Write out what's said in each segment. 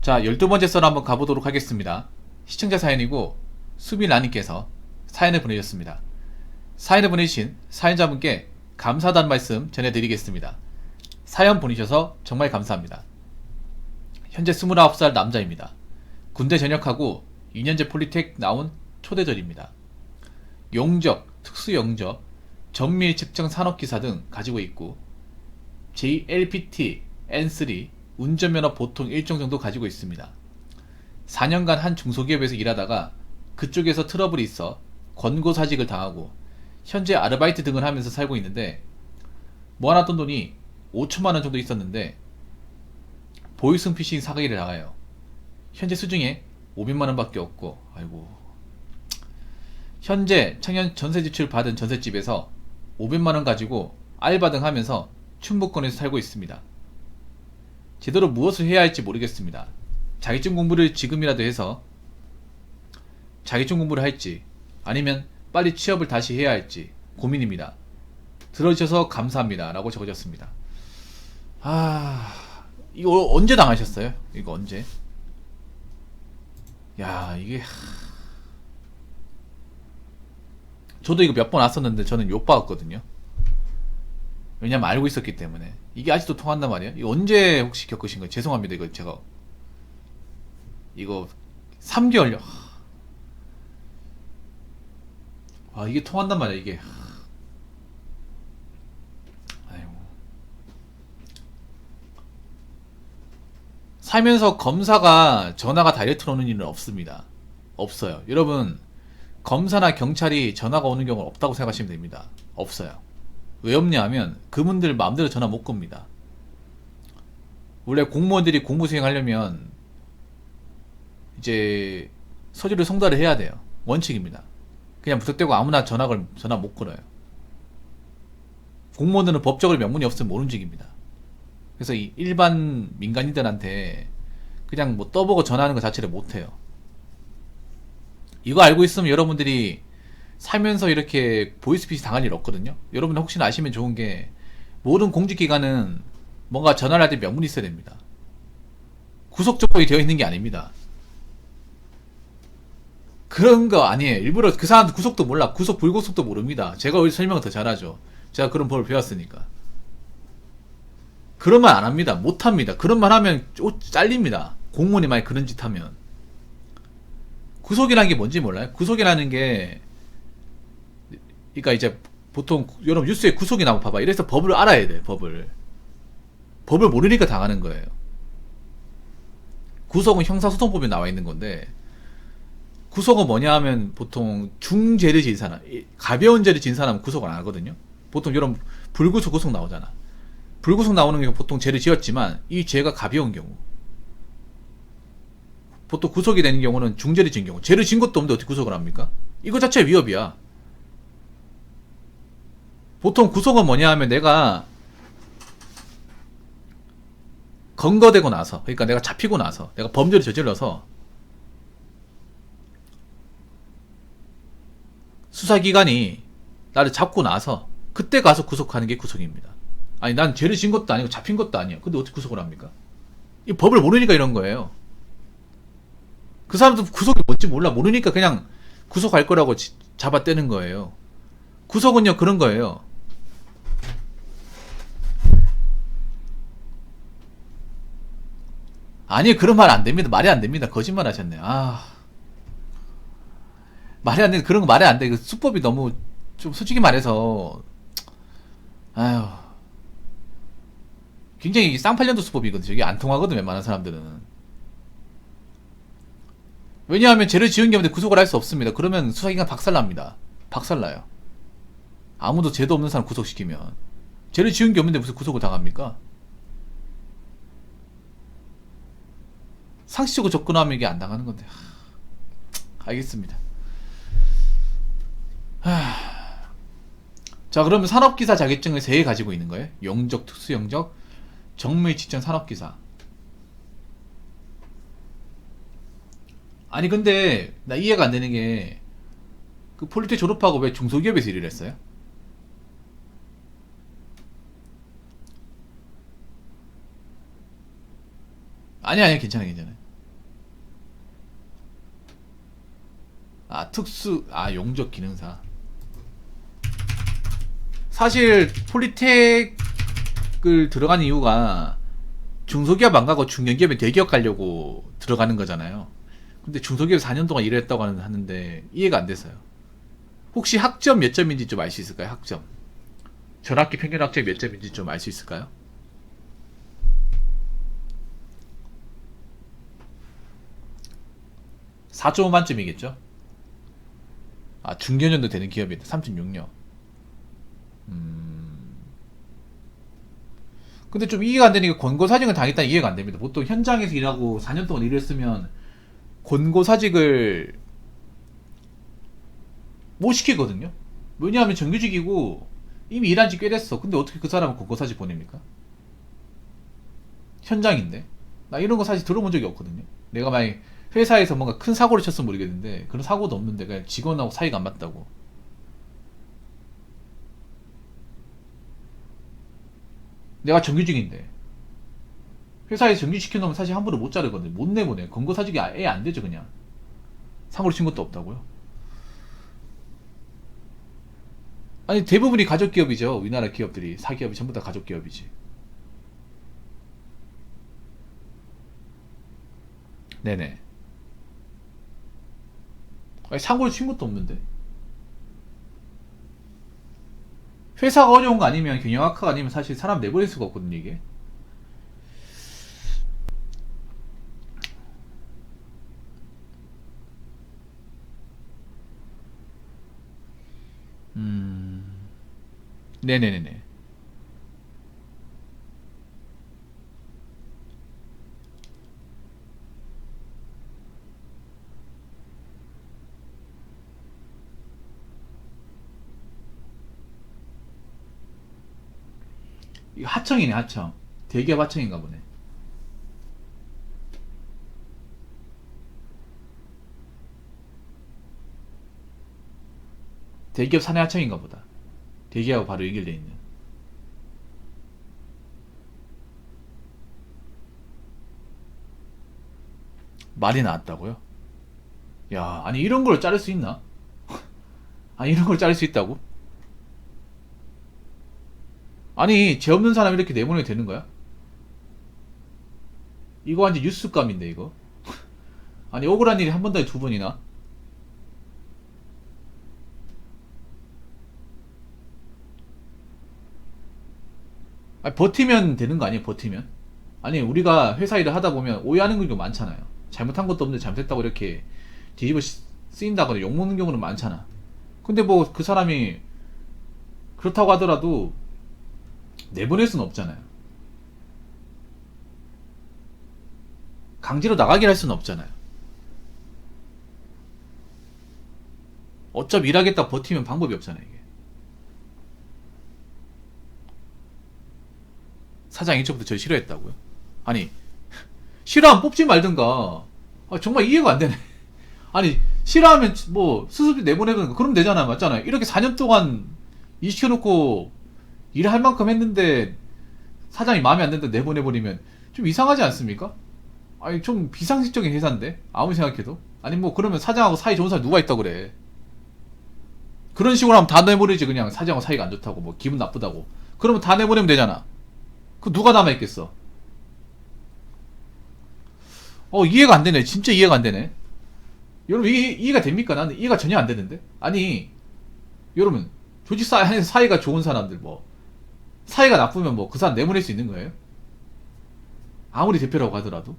자, 12번째 썰 한번 가보도록 하겠습니다. 시청자 사연이고, 수빈라님께서 사연을 보내주셨습니다. 사연을 보내주신 사연자분께 감사하다는 말씀 전해드리겠습니다. 사연 보내셔서 정말 감사합니다. 현재 29살 남자입니다. 군대 전역하고 2년제 폴리텍 나온 초대절입니다. 용접, 특수영접, 전밀 측정 산업기사 등 가지고 있고, JLPT, N3, 운전면허 보통 1종 정도 가지고 있습니다. 4년간 한 중소기업에서 일하다가 그쪽에서 트러블이 있어 권고사직을 당하고 현재 아르바이트 등을 하면서 살고 있는데, 모아놨던 돈이 5천만원 정도 있었는데 보이스피싱 사기를 당해요. 현재 수중에 500만원 밖에 없고, 아이고. 현재 청년 전세 지출 받은 전셋집에서 500만원 가지고 알바 등 하면서 충북권에서 살고 있습니다. 제대로 무엇을 해야 할지 모르겠습니다. 자격증 공부를 지금이라도 해서 자격증 공부를 할지, 아니면 빨리 취업을 다시 해야 할지 고민입니다. 들어주셔서 감사합니다 라고 적어졌습니다. 이거 언제 당하셨어요? 이거 언제? 야, 이게 저도 이거 몇 번 왔었는데 저는 욕받았거든요. 왜냐면 알고 있었기 때문에. 이게 아직도 통한단 말이에요. 이거 언제 혹시 겪으신 거예요? 죄송합니다. 이거 제가 이거 3개월요. 이게 통한단 말이야. 이게. 아이고. 살면서 검사가 전화가 다이렉트로 오는 일은 없습니다. 없어요. 여러분, 검사나 경찰이 전화가 오는 경우는 없다고 생각하시면 됩니다. 없어요. 왜 없냐 하면 그분들 마음대로 전화 못 겁니다. 원래 공무원들이 공무 수행하려면 이제 서류를 송달을 해야 돼요. 원칙입니다. 그냥 무턱대고 아무나 전화 못 걸어요. 공무원들은 법적으로 명분이 없으면 못 움직입니다. 그래서 이 일반 민간인들한테 그냥 뭐 떠보고 전화하는 것 자체를 못 해요. 이거 알고 있으면 여러분들이 살면서 이렇게 보이스피싱 당할 일 없거든요. 여러분 혹시나 아시면 좋은 게, 모든 공직기관은 뭔가 전화를 할 때 명분이 있어야 됩니다. 구속 조건이 되어 있는 게 아닙니다. 그런 거 아니에요. 일부러 그 사람도 구속도 몰라. 구속 불구속도 모릅니다. 제가 오히려 설명을 더 잘하죠. 제가 그런 법을 배웠으니까. 그런 말 안 합니다. 못 합니다. 그런 말 하면 잘립니다. 공무원이 만약 그런 짓 하면. 구속이라는 게 뭔지 몰라요? 구속이라는 게, 그러니까 이제 보통 여러분 뉴스에 구속이 나오면 봐봐. 이래서 법을 알아야 돼. 법을 모르니까 당하는 거예요. 구속은 형사소송법에 나와 있는 건데, 구속은 뭐냐 하면 보통 중죄를 진 사람, 가벼운 죄를 진 사람은 구속을 안 하거든요. 보통 여러분 불구속, 구속 나오잖아. 불구속 나오는 게 보통 죄를 지었지만 이 죄가 가벼운 경우, 보통 구속이 되는 경우는 중죄를 진 경우. 죄를 진 것도 없는데 어떻게 구속을 합니까? 이거 자체가 위협이야. 보통 구속은 뭐냐 하면 내가 검거되고 나서, 그러니까 내가 잡히고 나서, 내가 범죄를 저질러서 수사기관이 나를 잡고 나서 그때 가서 구속하는 게 구속입니다. 아니, 난 죄를 진 것도 아니고 잡힌 것도 아니야. 근데 어떻게 구속을 합니까? 이 법을 모르니까 이런 거예요. 그 사람도 구속이 뭔지 몰라. 모르니까 그냥 구속할 거라고 잡아떼는 거예요. 구속은요, 그런 거예요. 아니, 그런 말 안 됩니다. 말이 안 됩니다. 거짓말 하셨네. 말이 안 돼. 그런 거 말이 안 돼. 그 수법이 너무, 좀 솔직히 말해서, 아휴, 굉장히 쌍팔년도 수법이거든요. 이게 안 통하거든, 웬만한 사람들은. 왜냐하면 죄를 지은 게 없는데 구속을 할 수 없습니다. 그러면 수사기관 박살납니다. 박살나요. 아무도 죄도 없는 사람 구속시키면. 죄를 지은 게 없는데 무슨 구속을 당합니까? 상식적으로 접근하면 이게 안 당하는 건데. 알겠습니다. 자, 그러면 산업기사 자격증을 3개 가지고 있는 거예요. 영적, 특수영적, 정밀 직전 산업기사. 아니, 근데 나 이해가 안 되는 게, 그 폴리텍 졸업하고 왜 중소기업에서 일을 했어요? 아니, 괜찮아, 괜찮아. 아, 용접 기능사. 사실 폴리텍을 들어간 이유가 중소기업 안 가고 중견기업에 대기업 가려고 들어가는 거잖아요. 근데 중소기업 4년 동안 일했다고 하는데 이해가 안 돼서요. 혹시 학점 몇 점인지 좀 알 수 있을까요? 학점. 전학기 평균 학점이 몇 점인지 좀 알 수 있을까요? 4.5 만점이겠죠? 아, 중견 정도 되는 기업인데 3.6요. 근데 좀 이해가 안 되는 게 권고사직을 당했다는 이해가 안 됩니다. 보통 현장에서 일하고 4년 동안 일했으면 권고사직을 못 시키거든요. 왜냐하면 정규직이고 이미 일한 지 꽤 됐어. 근데 어떻게 그 사람은 권고사직 보냅니까? 현장인데. 나 이런 거 사실 들어본 적이 없거든요. 내가 만약 회사에서 뭔가 큰 사고를 쳤으면 모르겠는데 그런 사고도 없는데 그냥 직원하고 사이가 안 맞다고. 내가 정규직인데 회사에서 정규직시켜놓으면 사실 함부로 못 자르거든요. 못 내보내. 권고사직이 아예 안 되죠 그냥. 상호를 친 것도 없다고요. 아니 대부분이 가족기업이죠. 우리나라 기업들이 사기업이 전부 다 가족기업이지. 네네. 아니, 상고를 친 것도 없는데. 회사가 어려운 거 아니면 경영학과가 아니면 사실 사람 내보낼 수가 없거든요 이게. 음. 네네네네. 이거 하청이네 하청. 대기업 하청인가 보네. 대기업 사내 하청인가 보다. 대기업하고 바로 연결돼 있는. 말이 나왔다고요? 야, 아니 이런 걸 자를 수 있나? 아니 이런 걸 자를 수 있다고? 아니 죄 없는 사람 이렇게 내보내도 되는 거야? 이거 완전 뉴스감인데 이거. 아니 억울한 일이 한 번 더에 두 번이나? 아니, 버티면 되는 거 아니에요? 버티면? 아니 우리가 회사 일을 하다 보면 오해하는 경우가 많잖아요. 잘못한 것도 없는데 잘못했다고 이렇게 뒤집어 쓰인다거나 욕먹는 경우는 많잖아. 근데 뭐 그 사람이 그렇다고 하더라도 내보낼 수는 없잖아요. 강제로 나가게 할 수는 없잖아요. 어차피 일하겠다 버티면 방법이 없잖아요 이게. 사장이 이쪽부터 저를 싫어했다고요? 아니 싫어하면 뽑지 말든가. 아, 정말 이해가 안 되네. 아니 싫어하면 뭐 수습비 내보내든가 그러면 되잖아. 맞잖아요. 이렇게 4년 동안 일 시켜놓고 일할 만큼 했는데 사장이 마음에 안 든다 내보내버리면 좀 이상하지 않습니까? 아니 좀 비상식적인 회사인데 아무리 생각해도. 아니 뭐 그러면 사장하고 사이 좋은 사람 누가 있다고 그래. 그런 식으로 하면 다 내보내지. 그냥 사장하고 사이가 안 좋다고 뭐 기분 나쁘다고 그러면 다 내보내면 되잖아. 그 누가 남아있겠어. 이해가 안 되네. 진짜 이해가 안 되네. 여러분 이해가 됩니까? 나는 이해가 전혀 안 되는데. 아니 여러분 조직 사이가 좋은 사람들 뭐 사이가 나쁘면 뭐 그 사람 내보낼 수 있는 거예요? 아무리 대표라고 하더라도.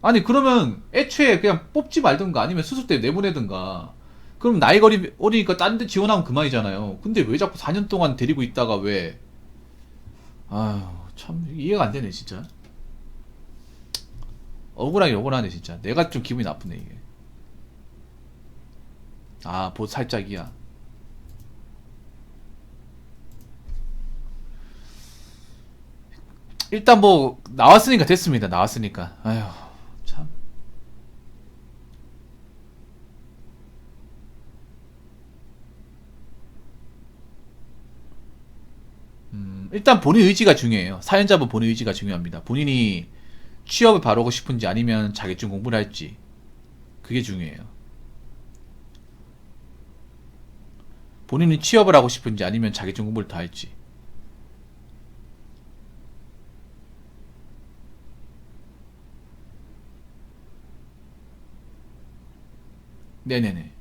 아니 그러면 애초에 그냥 뽑지 말든가 아니면 수습 때 내보내든가. 그럼 나이 어리니까 딴 데 지원하면 그만이잖아요. 근데 왜 자꾸 4년 동안 데리고 있다가 왜. 아유 참 이해가 안 되네 진짜. 억울하게 억울하네 진짜. 내가 좀 기분이 나쁘네 이게. 아 보 살짝이야. 일단 뭐 나왔으니까 됐습니다. 나왔으니까. 아휴 참. 일단 본인 의지가 중요해요. 사연자분 본인 의지가 중요합니다. 본인이 취업을 바로 하고 싶은지 아니면 자격증 공부를 할지. 그게 중요해요. 본인이 취업을 하고 싶은지 아니면 자격증 공부를 더 할지. 네네네.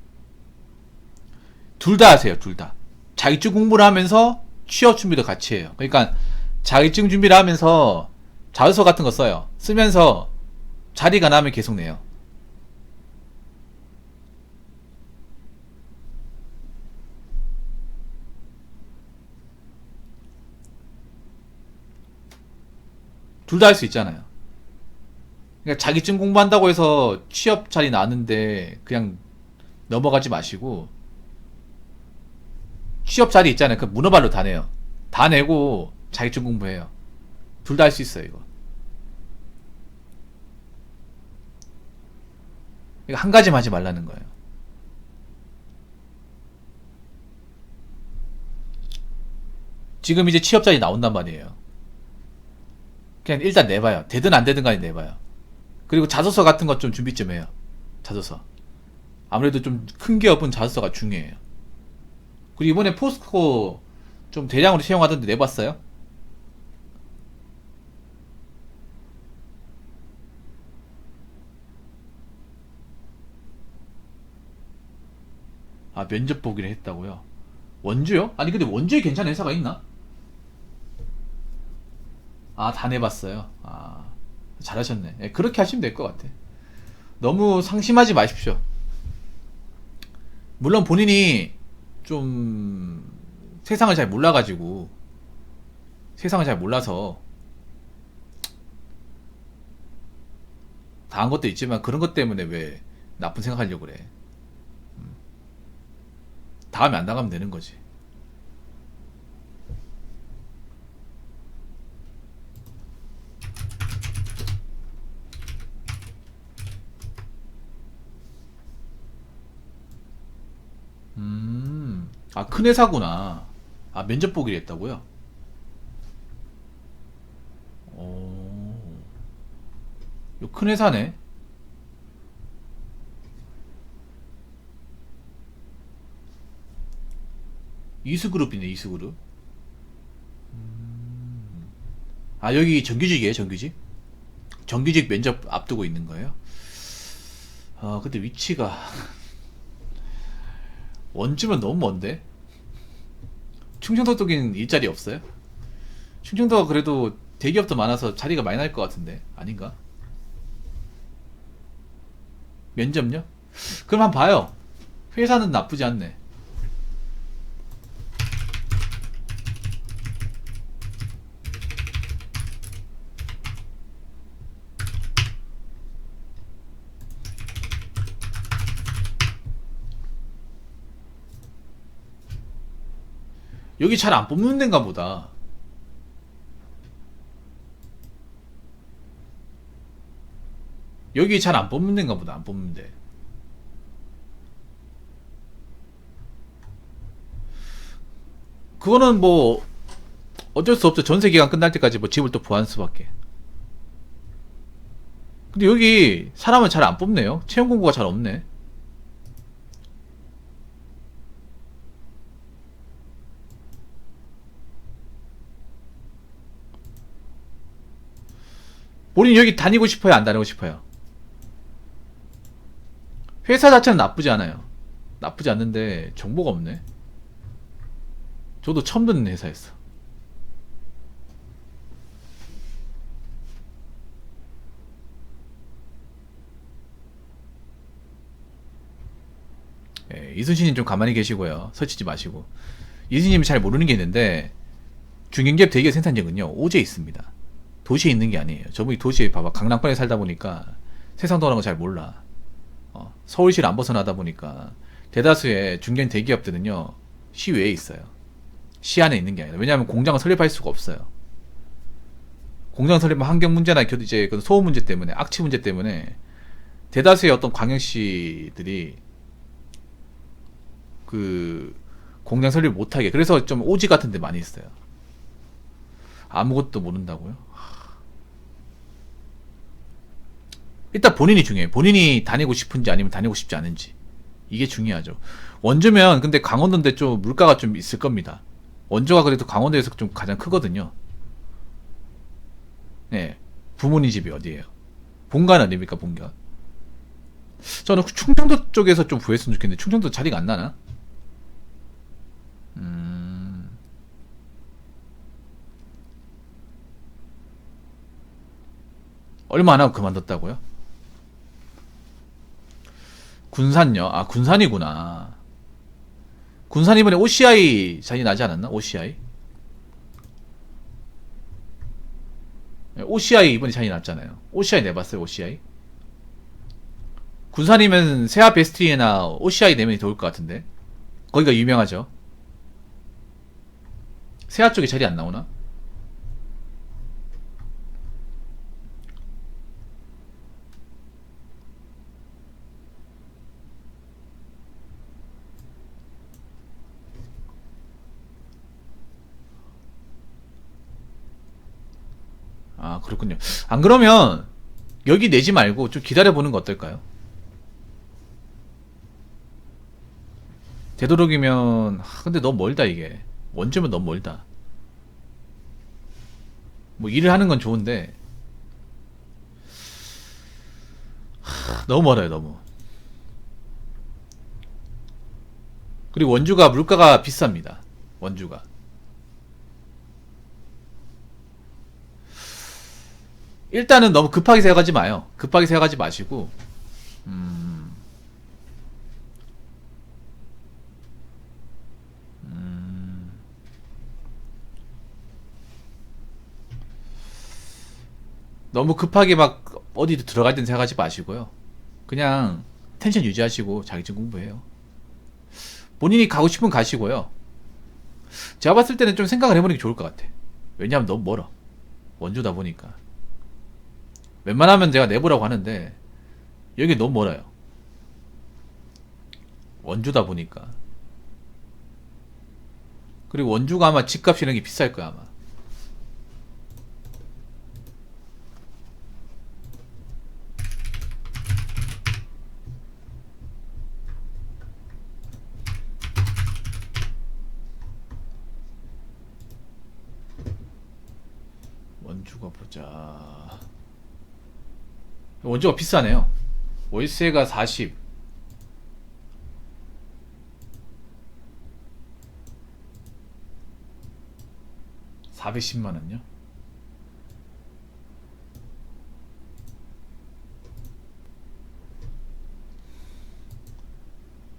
둘 다 하세요, 둘 다. 자격증 공부를 하면서 취업 준비도 같이 해요. 그러니까 자격증 준비를 하면서 자소서 같은 거 써요. 쓰면서 자리가 나면 계속 내요. 둘 다 할 수 있잖아요. 그러니까 자격증 공부한다고 해서 취업 자리 나는데 그냥 넘어가지 마시고 취업 자리 있잖아요. 그 문어발로 다 내요. 다 내고 자격증 공부해요. 둘 다 할 수 있어요, 이거. 이거 한 가지만 하지 말라는 거예요. 지금 이제 취업 자리 나온단 말이에요. 그냥 일단 내봐요. 되든 안 되든 간에 내봐요. 그리고 자소서 같은 것 좀 준비 좀 해요. 자소서. 아무래도 좀 큰 기업은 자소서가 중요해요. 그리고 이번에 포스코 좀 대량으로 채용하던데 내봤어요? 아, 면접 보기를 했다고요? 원주요? 아니 근데 원주에 괜찮은 회사가 있나? 아, 다 내봤어요. 아, 잘하셨네. 예, 그렇게 하시면 될 것 같아. 너무 상심하지 마십시오. 물론 본인이 좀 세상을 잘 몰라가지고 세상을 잘 몰라서 당한 것도 있지만 그런 것 때문에 왜 나쁜 생각하려고 그래. 다음에 안 당하면 되는 거지. 아, 큰 회사구나. 아, 면접 보기로 했다고요? 오, 이거 큰 회사네. 이수그룹이네, 이수그룹. 아, 여기 정규직이에요, 정규직? 정규직 면접 앞두고 있는 거예요? 아, 근데 위치가 원주면 너무 먼데? 충청도 쪽엔 일자리 없어요? 충청도가 그래도 대기업도 많아서 자리가 많이 날 것 같은데 아닌가? 면접요? 그럼 한번 봐요. 회사는 나쁘지 않네. 여기 잘 안 뽑는 데인가 보다. 여기 잘 안 뽑는 데인가 보다. 안 뽑는데. 그거는 뭐 어쩔 수 없죠. 전세 기간 끝날 때까지 뭐 집을 또 구할 수밖에. 근데 여기 사람을 잘 안 뽑네요. 채용 공고가 잘 없네. 본인 여기 다니고 싶어요? 안 다니고 싶어요? 회사 자체는 나쁘지 않아요. 나쁘지 않는데 정보가 없네. 저도 처음 듣는 회사였어. 예, 이순신님 좀 가만히 계시고요. 설치지 마시고. 이순신님이 잘 모르는 게 있는데 중견기업 대기업 생산력은요 오지에 있습니다. 도시에 있는 게 아니에요. 저분이 도시에 봐봐 강남권에 살다 보니까 세상 돌아가는 거 잘 몰라. 서울시를 안 벗어나다 보니까 대다수의 중견 대기업들은요 시외에 있어요. 시 안에 있는 게 아니라. 왜냐하면 공장을 설립할 수가 없어요. 공장 설립은 환경 문제나 이제 그 소음 문제 때문에 악취 문제 때문에 대다수의 어떤 광역시들이 그 공장 설립 못하게 그래서 좀 오지 같은 데 많이 있어요. 아무것도 모른다고요? 일단 본인이 중요해요. 본인이 다니고 싶은지 아니면 다니고 싶지 않은지. 이게 중요하죠. 원주면 근데 강원도인데 좀 물가가 좀 있을 겁니다. 원주가 그래도 강원도에서 좀 가장 크거든요. 네. 부모님 집이 어디예요? 본가는 어디입니까, 본가? 저는 충청도 쪽에서 좀 구했으면 좋겠는데, 충청도 자리가 안 나나? 음, 얼마 안 하고 그만뒀다고요? 군산요? 아, 군산이구나. 군산 이번에 OCI 자리 나지 않았나? OCI? OCI 이번에 자리 났잖아요. OCI 내봤어요, OCI? 군산이면 세아 베스트리에나 OCI 내면 좋을 것 같은데. 거기가 유명하죠. 세아 쪽에 자리 안 나오나? 아, 그렇군요. 안 그러면 여기 내지 말고 좀 기다려보는 거 어떨까요? 되도록이면, 근데 너무 멀다, 이게. 원주면 너무 멀다. 뭐 일을 하는 건 좋은데, 너무 멀어요, 너무. 그리고 원주가 물가가 비쌉니다. 원주가. 일단은 너무 급하게 생각하지 마요. 급하게 생각하지 마시고, 음, 음, 너무 급하게 막 어디 들어갈 땐 생각하지 마시고요. 그냥 텐션 유지하시고 자격증 공부해요. 본인이 가고 싶으면 가시고요. 제가 봤을 때는 좀 생각을 해보는 게 좋을 것 같아. 왜냐하면 너무 멀어. 원주다 보니까. 웬만하면 제가 내보라고 하는데, 여기 너무 멀어요. 원주다 보니까. 그리고 원주가 아마 집값 이런 게 비쌀 거야, 아마. 원주가 보자. 원주가 비싸네요. 월세가 40. 410만 원요?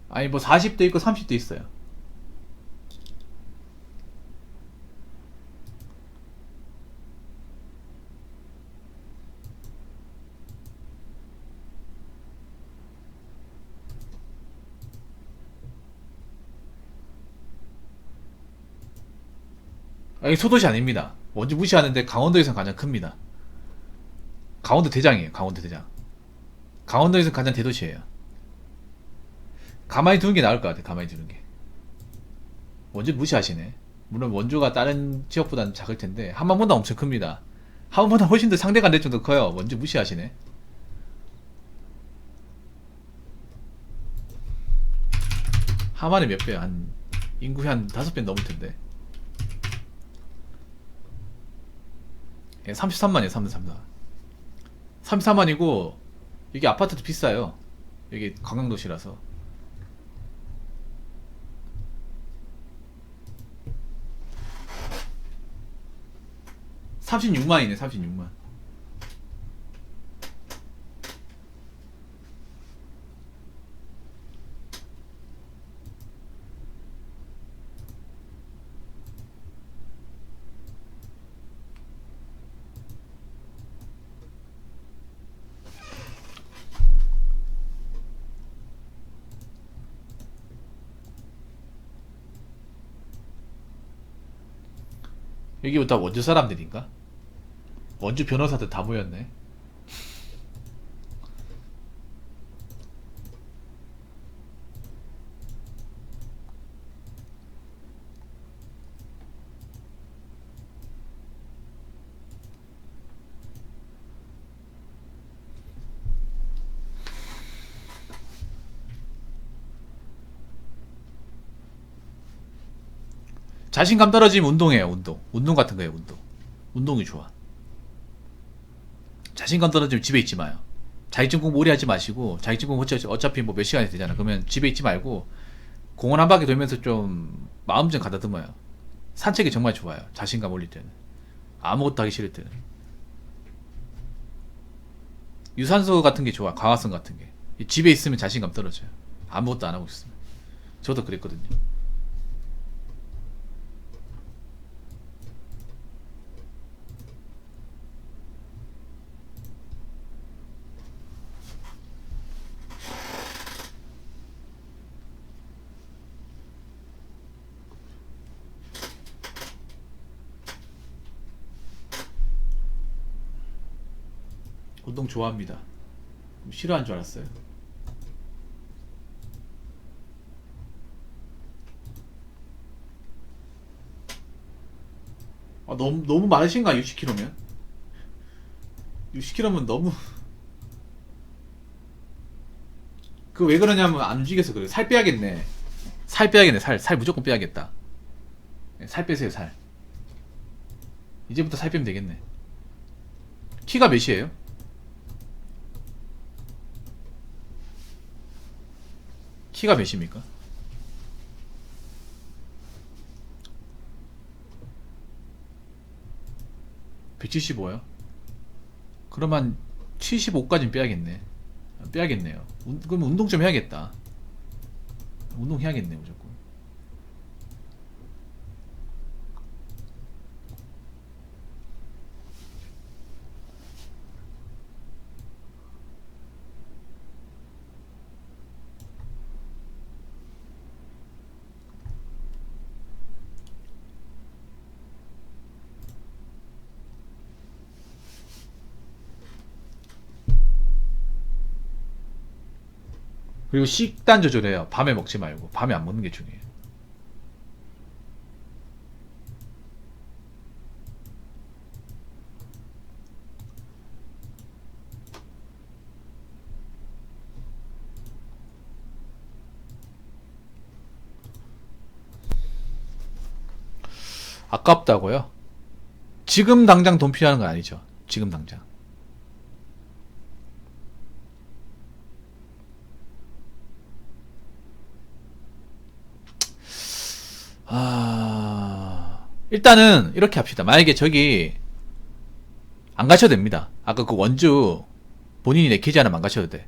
아니 뭐 40도 있고 30도 있어요. 아니 소도시 아닙니다. 원주 무시하는데 강원도에선 가장 큽니다. 강원도 대장이에요. 강원도 대장. 강원도에선 가장 대도시예요. 가만히 두는 게 나을 것 같아. 가만히 두는 게. 원주 무시하시네. 물론 원주가 다른 지역보다는 작을 텐데 한번보다 엄청 큽니다. 한번보다 훨씬 더 상대가 안 될 정도 커요. 원주 무시하시네. 하만이 몇 배야? 한 인구의 한 5배 넘을 텐데. 예, 33만이에요. 33만. 33만이고 이게 아파트도 비싸요. 여기 관광도시라서. 36만이네. 36만. 여기 다 원주 사람들인가? 원주 변호사들 다 모였네. 자신감 떨어지면 운동해요. 운동 같은 거예요. 운동이 좋아. 자신감 떨어지면 집에 있지 마요. 자격증 공부 오래 하지 마시고, 자격증 공부 어차피 뭐 몇 시간이 되잖아. 그러면 집에 있지 말고 공원 한 바퀴 돌면서 좀 마음 좀 가다듬어요. 산책이 정말 좋아요. 자신감 올릴 때는. 아무것도 하기 싫을 때는. 유산소 같은 게 좋아. 강화성 같은 게. 집에 있으면 자신감 떨어져요. 아무것도 안 하고 있으면. 저도 그랬거든요. 운동 좋아합니다. 싫어한 줄 알았어요. 너무 많으신가? 60kg면? 60kg면 너무 그 왜 그러냐면 안 움직여서 그래요. 살 빼야겠네. 살 무조건 빼야겠다. 살 빼세요. 살 이제부터 살 빼면 되겠네. 키가 몇이에요? 키가 몇입니까? 175요? 그러면 75까지는 빼야겠네요. 그러면 운동 좀 해야겠다. 운동 해야겠네 무조건. 그리고 식단 조절해요. 밤에 먹지 말고. 밤에 안 먹는 게 중요해요. 아깝다고요? 지금 당장 돈 필요한 건 아니죠. 지금 당장. 일단은 이렇게 합시다. 만약에 저기 안 가셔도 됩니다. 아까 그 원주 본인이 내키지 않으면 안 가셔도 돼.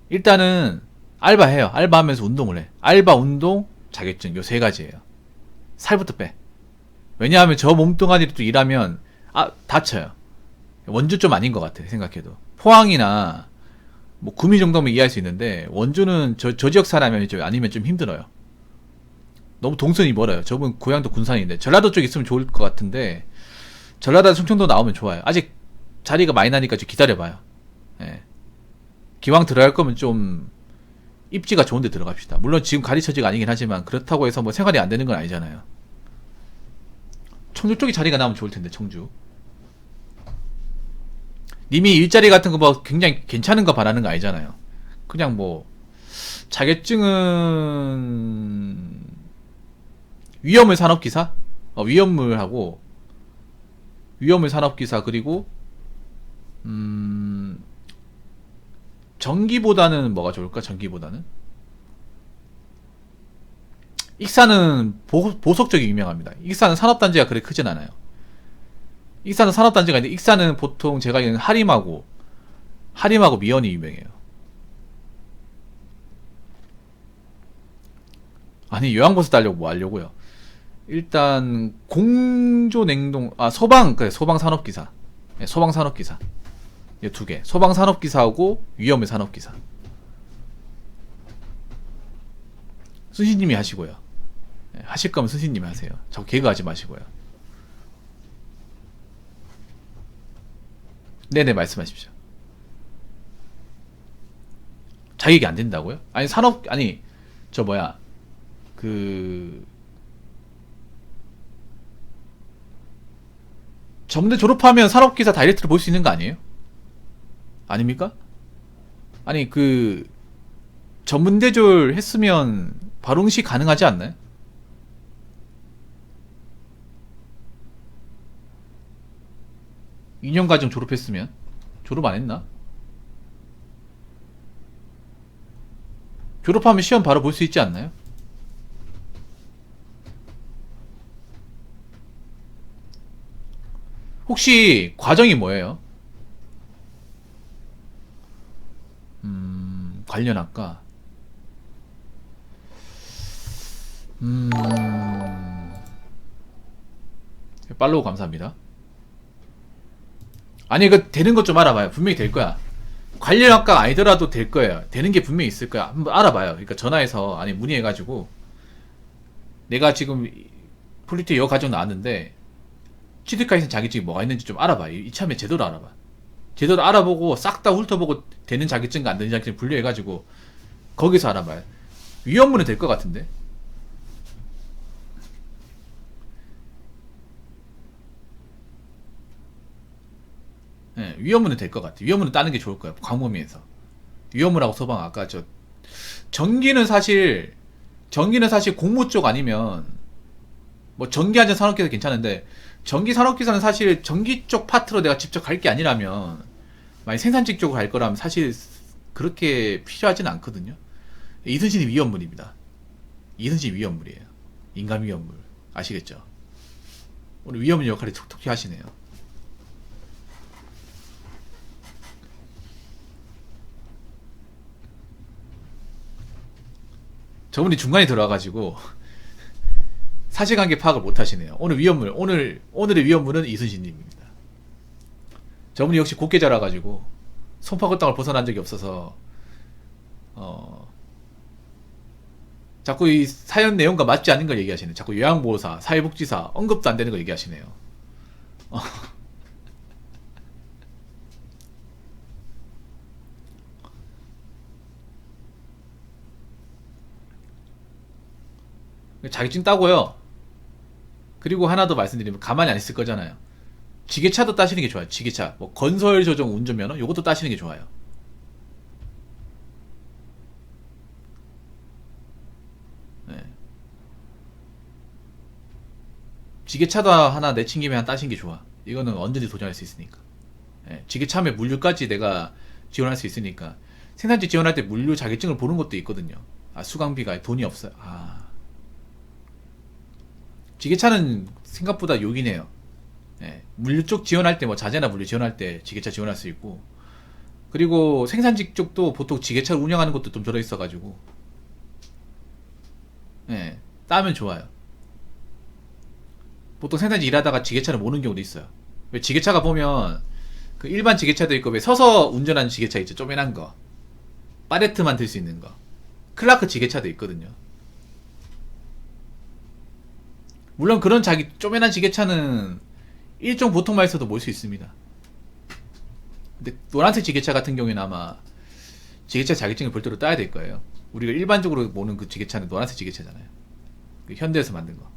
일단은 알바해요. 알바하면서 운동을 해. 알바, 운동, 자격증 요 세 가지예요. 살부터 빼. 왜냐하면 저 몸뚱아리로 또 일하면 다쳐요. 원주 좀 아닌 것 같아 생각해도. 포항이나 뭐 구미 정도면 이해할 수 있는데 원주는 저 지역 사람이 아니면 좀 힘들어요. 너무 동선이 멀어요. 저분 고향도 군산인데 전라도 쪽 있으면 좋을 것 같은데 전라도 충청도 나오면 좋아요. 아직 자리가 많이 나니까 좀 기다려봐요. 예. 기왕 들어갈 거면 좀 입지가 좋은데 들어갑시다. 물론 지금 가리처지가 아니긴 하지만 그렇다고 해서 뭐 생활이 안 되는 건 아니잖아요. 청주 쪽에 자리가 나오면 좋을 텐데 청주. 님이 일자리 같은 거 뭐 굉장히 괜찮은 거 바라는 거 아니잖아요. 그냥 뭐 자격증은 위험물 산업기사? 위험물하고 위험물 산업기사 그리고 전기보다는 뭐가 좋을까? 전기보다는 익산은 보석 쪽이 유명합니다. 익산은 산업단지가 그렇게 크진 않아요. 익산은 산업단지가 있는데 익산은 보통 제가 알기로는 하림하고 미연이 유명해요. 아니 요양버스 달려고 뭐 하려고요. 일단 공조냉동 소방산업기사. 네, 소방산업기사 이 두 개. 소방산업기사하고 위험물 산업기사. 순신님이 하시고요. 네, 하실 거면 순신님이 하세요. 저 개그하지 마시고요. 네네 말씀하십시오. 자격이 안 된다고요? 아니 저 뭐야 점대 졸업하면 산업기사 다이렉트로 볼 수 있는 거 아니에요? 아닙니까? 아니 전문대졸 했으면 바로 응시 가능하지 않나요? 2년과정 졸업했으면. 졸업 안 했나? 졸업하면 시험 바로 볼 수 있지 않나요? 혹시 과정이 뭐예요? 관련 학과. 음, 팔로우 감사합니다. 아니, 그 되는 것 좀 알아봐요. 분명히 될 거야. 관련 학과 아니더라도 될 거예요. 되는 게 분명히 있을 거야. 한번 알아봐요. 그러니까 전화해서, 아니, 문의해가지고, 내가 지금 폴리티 여 과정 나왔는데, 취득하에서 자격증이 뭐가 있는지 좀 알아봐요. 이참에 제대로 알아봐. 제대로 알아보고, 싹 다 훑어보고, 되는 자격증과 안 되는 자격증 분류해가지고, 거기서 알아봐요. 위험문은 될 것 같은데? 예, 위험문은 될 것 같아. 위험문은 따는 게 좋을 거야. 광범위에서. 위험문하고 소방, 아까 전기는 사실, 전기는 사실 공무 쪽 아니면, 뭐 전기안전 산업기사 괜찮은데, 전기 산업기사는 사실 전기 쪽 파트로 내가 직접 갈 게 아니라면, 만약 생산직 쪽으로 갈 거라면 사실 그렇게 필요하진 않거든요. 이순신이 위험물입니다. 이순신 위험물이에요. 인간 위험물. 아시겠죠? 오늘 위험물 역할이 톡톡히 하시네요. 저분이 중간에 들어와가지고 사실관계 파악을 못 하시네요. 오늘 위험물, 오늘의 위험물은 이순신님입니다. 저분이 역시 곱게 자라가지고 손바닥 땅을 벗어난 적이 없어서 자꾸 이 사연 내용과 맞지 않는 걸 얘기하시네요. 자꾸 요양보호사, 사회복지사 언급도 안 되는 걸 얘기하시네요. 자격증 따고요. 그리고 하나 더 말씀드리면 가만히 안 있을 거잖아요. 지게차도 따시는 게 좋아요. 지게차. 뭐 건설 조정 운전면허 요것도 따시는 게 좋아요. 네. 지게차도 하나 내친 김에 한 따신 게 좋아. 이거는 언제든지 도전할 수 있으니까. 네. 지게차면 물류까지 내가 지원할 수 있으니까. 생산직 지원할 때 물류 자격증을 보는 것도 있거든요. 아, 수강비가 돈이 없어요. 아. 지게차는 생각보다 요긴해요. 예, 물류 쪽 지원할 때 뭐 자재나 물류 지원할 때 지게차 지원할 수 있고, 그리고 생산직 쪽도 보통 지게차를 운영하는 것도 좀 들어 있어가지고, 예, 따면 좋아요. 보통 생산직 일하다가 지게차를 모는 경우도 있어요. 왜 지게차가 보면 그 일반 지게차도 있고, 왜 서서 운전하는 지게차 있죠, 쪼매난 거, 파레트만 들 수 있는 거, 클라크 지게차도 있거든요. 물론 그런 자기 쪼매난 지게차는 일종 보통만 있어도 몰 수 있습니다. 근데 노란색 지게차 같은 경우에는 아마 지게차 자격증을 별도로 따야 될 거예요. 우리가 일반적으로 모는 그 지게차는 노란색 지게차잖아요. 그 현대에서 만든 거.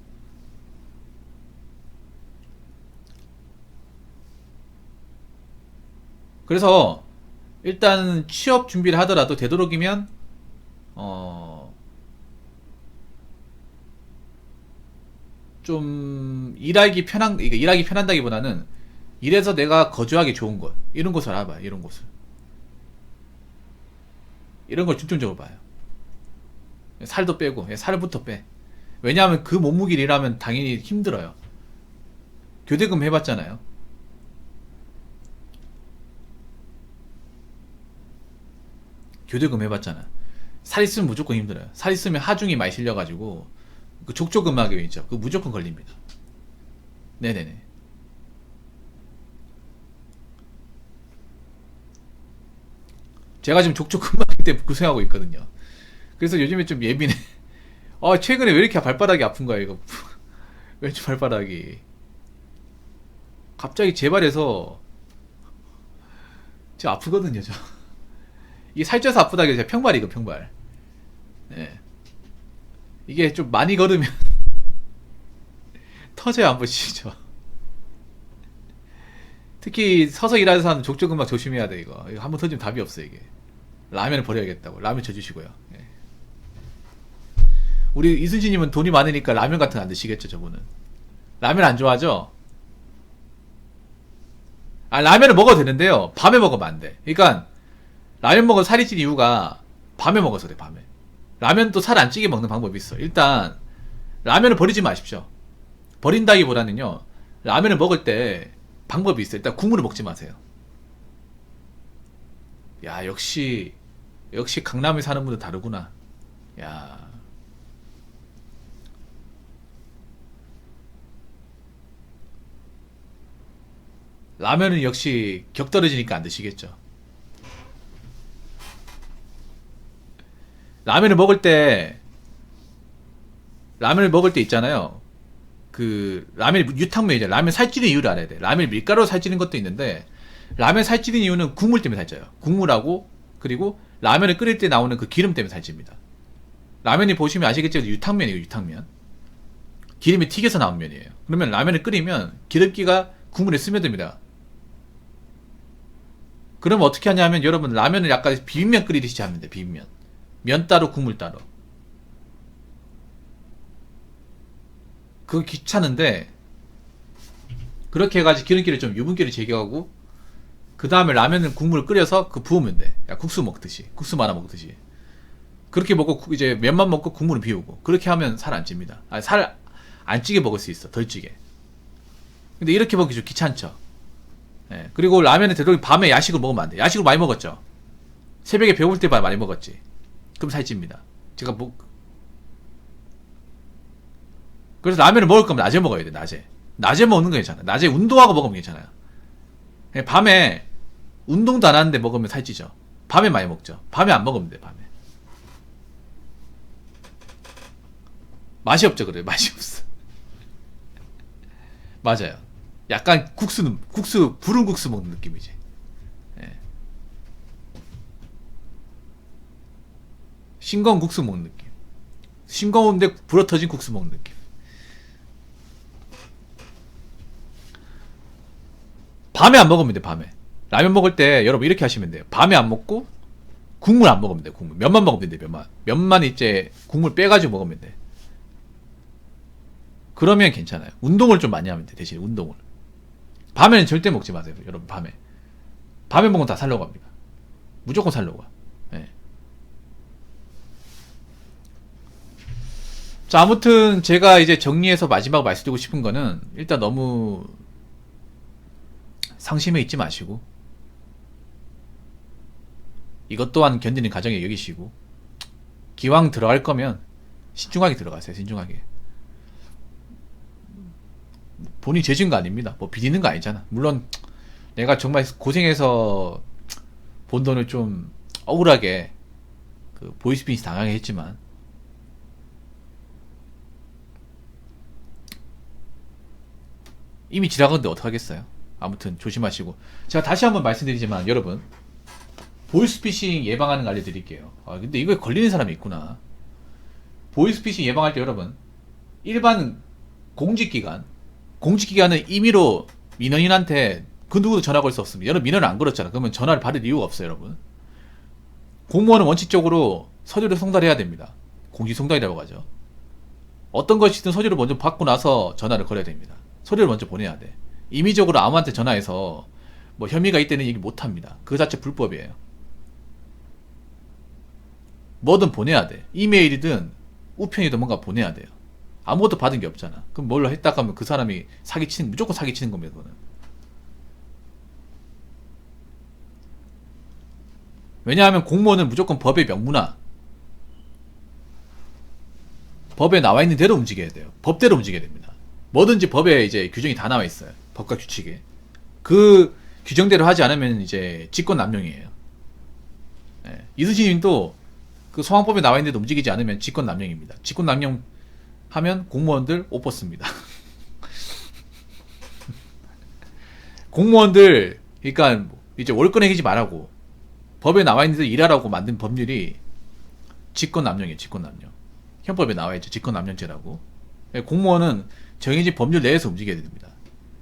그래서 일단 취업 준비를 하더라도 되도록이면 좀 일하기 편한다기보다는 이래서 내가 거주하기 좋은 곳, 이런 곳을 알아봐요. 이런 곳을, 이런 걸 중점적으로 봐요. 살도 빼고, 살부터 빼. 왜냐하면 그 몸무게를 일하면 당연히 힘들어요. 교대금 해봤잖아요. 교대금 해봤잖아. 살 있으면 무조건 힘들어요. 살 있으면 하중이 많이 실려가지고 그 족저근막염 있죠. 그거 무조건 걸립니다. 네네네. 제가 지금 족저근막염 때문에 고생하고 있거든요. 그래서 요즘에 좀 예민해. 최근에 왜 이렇게 발바닥이 아픈 거야, 이거. 왼쪽 발바닥이. 갑자기 재발해서, 저 아프거든요, 저. 이게 살쪄서 아프다기 제가 평발이고, 평발. 네. 이게 좀 많이 걸으면, 터져요, 한 번씩, 저. 특히 서서 일하는 사람은 족저근막 조심해야 돼, 이거. 이거 한 번 터지면 답이 없어, 이게. 라면을 버려야겠다고. 라면 져주시고요. 예. 우리 이순신님은 돈이 많으니까 라면 같은 거 안 드시겠죠, 저분은. 라면 안 좋아하죠? 아, 라면을 먹어도 되는데요. 밤에 먹으면 안 돼. 그러니까 라면 먹어 살이 찐 이유가 밤에 먹어서 그래. 밤에. 라면도 살 안 찌게 먹는 방법이 있어. 일단 라면을 버리지 마십시오. 버린다기보다는요. 라면을 먹을 때 방법이 있어요. 일단 국물을 먹지 마세요. 야, 역시 강남에 사는 분들 다르구나. 야. 라면은 역시 격 떨어지니까 안 드시겠죠. 라면을 먹을 때 있잖아요. 그 라면이 유탕면이잖아요. 라면 살찌는 이유를 알아야 돼. 라면 밀가루로 살찌는 것도 있는데 라면 살찌는 이유는 국물 때문에 살쪄요. 국물하고 그리고 라면을 끓일 때 나오는 그 기름 때문에 살찝니다. 라면이 보시면 아시겠지만 유탕면이에요. 유탕면. 기름이 튀겨서 나온 면이에요. 그러면 라면을 끓이면 기름기가 국물에 스며듭니다. 그럼 어떻게 하냐면 여러분 라면을 약간 비빔면 끓이듯이 하면 돼. 비빔면. 면 따로 국물 따로. 그거 귀찮은데 그렇게 해가지고 기름기를 좀 유분기를 제거하고 그 다음에 라면은 국물을 끓여서 그 부으면 돼. 야, 국수 먹듯이. 국수 말아 먹듯이. 그렇게 먹고 이제 면만 먹고 국물을 비우고 그렇게 하면 살 안 찝니다. 아, 살 안 찌게 먹을 수 있어. 덜 찌게. 근데 이렇게 먹기 좀 귀찮죠. 예. 그리고 라면은 되도록 밤에 야식을 먹으면 안 돼. 야식을 많이 먹었죠. 새벽에 배고플 때 많이 먹었지. 그럼 살찝니다. 제가 뭐 그래서 라면을 먹을 거면 낮에 먹어야 돼. 낮에 먹는 거 괜찮아. 낮에 운동하고 먹으면 괜찮아요. 밤에 운동도 안 하는데 먹으면 살찌죠. 밤에 많이 먹죠. 밤에 안 먹으면 돼. 밤에 맛이 없죠. 그래 맛이 없어. 맞아요. 약간 국수 부른 국수 먹는 느낌이지. 예. 싱거운 국수 먹는 느낌. 싱거운데 불어터진 국수 먹는 느낌. 밤에 안 먹으면 돼. 밤에 라면 먹을 때 여러분 이렇게 하시면 돼요. 밤에 안 먹고 국물 안 먹으면 돼. 국물 면만 먹으면 돼. 면만 이제 국물 빼가지고 먹으면 돼. 그러면 괜찮아요. 운동을 좀 많이 하면 돼. 대신 운동을 밤에는 절대 먹지 마세요. 여러분 밤에 먹으면 다 살려고 합니다. 무조건 살려고. 네. 자, 아무튼 제가 이제 정리해서 마지막 말씀드리고 싶은 거는 일단 너무 상심해 있지 마시고 이것 또한 견디는 가정에 여기시고 기왕 들어갈 거면 신중하게 들어가세요. 신중하게. 본인이 죄진 거 아닙니다. 뭐 비리는 거 아니잖아. 물론 내가 정말 고생해서 본 돈을 좀 억울하게 그 보이스피싱 당하게 했지만 이미 지나갔는데 어떡하겠어요. 아무튼 조심하시고 제가 다시 한번 말씀드리지만 여러분 보이스피싱 예방하는 거 알려드릴게요. 아 근데 이거에 걸리는 사람이 있구나. 보이스피싱 예방할 때 여러분 일반 공직기관은 임의로 민원인한테 그 누구도 전화 걸 수 없습니다. 여러분 민원을 안 걸었잖아. 그러면 전화를 받을 이유가 없어요. 여러분 공무원은 원칙적으로 서류를 송달해야 됩니다. 공지송달이라고 하죠. 어떤 것이든 서류를 먼저 받고 나서 전화를 걸어야 됩니다. 서류를 먼저 보내야 돼. 임의적으로 아무한테 전화해서 뭐 혐의가 있다는 얘기 못합니다. 그 자체 불법이에요. 뭐든 보내야 돼. 이메일이든 우편이든 뭔가 보내야 돼요. 아무것도 받은 게 없잖아. 그럼 뭘로 했다 하면 그 사람이 무조건 사기치는 겁니다. 그거는. 왜냐하면 공무원은 무조건 법의 명문화 법에 나와 있는 대로 움직여야 돼요. 법대로 움직여야 됩니다. 뭐든지 법에 이제 규정이 다 나와 있어요. 법과 규칙에. 그 규정대로 하지 않으면 이제 직권남용이에요. 예. 이수진님도 그 소환법에 나와 있는데도 움직이지 않으면 직권남용입니다. 직권남용 하면 공무원들 옷 벗습니다. 공무원들 그러니까 이제 월권 행위지 말라고 법에 나와 있는 데도 일하라고 만든 법률이 직권남용이에요. 직권남용. 형법에 나와 있죠. 직권남용죄라고. 공무원은 정해진 법률 내에서 움직여야 됩니다.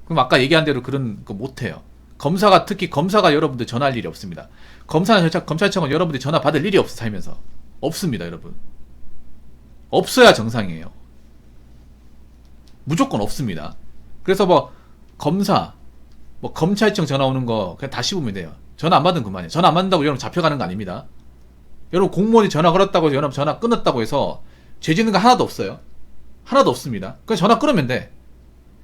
그럼 아까 얘기한 대로 그런 거 못해요. 특히 검사가 여러분들 전화할 일이 없습니다. 검찰청은 여러분들이 전화 받을 일이 없어 살면서. 없습니다, 여러분. 없어야 정상이에요. 무조건 없습니다. 그래서 뭐 검사, 뭐 검찰청 전화 오는 거 그냥 다 씹으면 돼요. 전화 안 받으면 그만이에요. 전화 안 받는다고 여러분 잡혀가는 거 아닙니다. 여러분 공무원이 전화 걸었다고 해서 여러분 전화 끊었다고 해서 죄 짓는 거 하나도 없어요. 하나도 없습니다. 그냥 전화 끊으면 돼.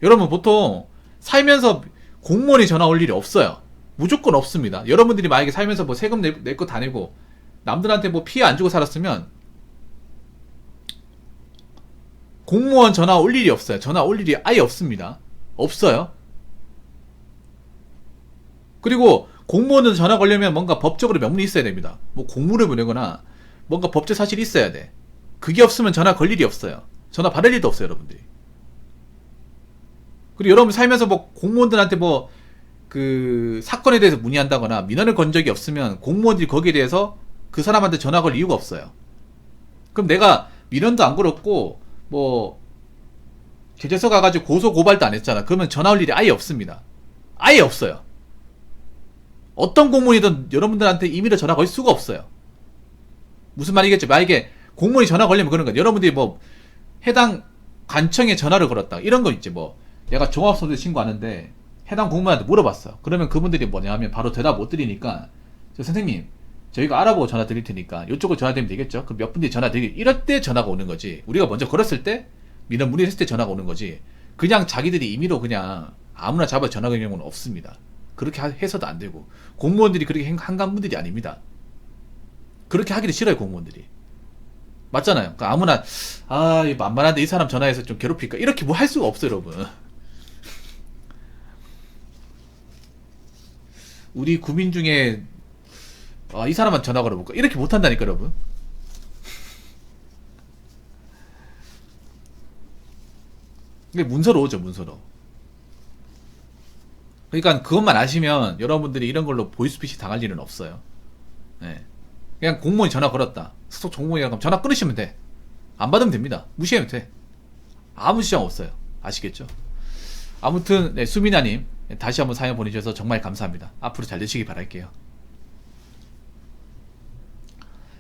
여러분 보통 살면서 공무원이 전화 올 일이 없어요. 무조건 없습니다. 여러분들이 만약에 살면서 뭐 세금 낼 거 다 내고 남들한테 뭐 피해 안 주고 살았으면 공무원 전화 올 일이 없어요. 전화 올 일이 아예 없습니다. 없어요. 그리고 공무원은 전화 걸려면 뭔가 법적으로 명분이 있어야 됩니다. 뭐 공문을 보내거나 뭔가 법적 사실이 있어야 돼. 그게 없으면 전화 걸 일이 없어요. 전화 받을 일도 없어요, 여러분들이. 그리고 여러분 살면서 뭐 공무원들한테 뭐 그 사건에 대해서 문의한다거나 민원을 건 적이 없으면 공무원들이 거기에 대해서 그 사람한테 전화 걸 이유가 없어요. 그럼 내가 민원도 안 걸었고 뭐 경찰서 가가지고 고소 고발도 안 했잖아. 그러면 전화 올 일이 아예 없습니다. 아예 없어요. 어떤 공무원이든 여러분들한테 임의로 전화 걸 수가 없어요. 무슨 말이겠죠? 만약에 공무원이 전화 걸리면 그런 거예요. 여러분들이 뭐 해당 관청에 전화를 걸었다 이런 거 있지. 뭐 내가 종합소득 신고하는데 해당 공무원한테 물어봤어. 그러면 그분들이 뭐냐면 바로 대답 못 드리니까 선생님 저희가 알아보고 전화 드릴 테니까 이쪽으로 전화 드리면 되겠죠? 그럼 몇 분들이 전화 드리 이럴 때 전화가 오는 거지. 우리가 먼저 걸었을 때 민원 문의했을 때 전화가 오는 거지. 그냥 자기들이 임의로 그냥 아무나 잡아 전화 거는 경우는 없습니다. 그렇게 해서도 안 되고 공무원들이 그렇게 한가한 분들이 아닙니다. 그렇게 하기도 싫어요, 공무원들이. 맞잖아요. 그러니까 아무나 만만한데 이 사람 전화해서 좀 괴롭힐까 이렇게 뭐 할 수가 없어요, 여러분. 우리 구민 중에 이 사람한테 전화 걸어볼까 이렇게 못한다니까, 여러분. 이게 문서로 오죠, 문서로. 그러니까 그것만 아시면 여러분들이 이런 걸로 보이스피싱 당할 일은 없어요. 네. 그냥 공무원이 전화 걸었다. 소속 공무원이라 그럼 전화 끊으시면 돼. 안 받으면 됩니다. 무시하면 돼. 아무 지장 없어요. 아시겠죠? 아무튼 네, 수민아님 다시 한번 사연 보내주셔서 정말 감사합니다. 앞으로 잘 되시기 바랄게요.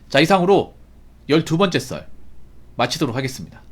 자, 이상으로 12번째 썰 마치도록 하겠습니다.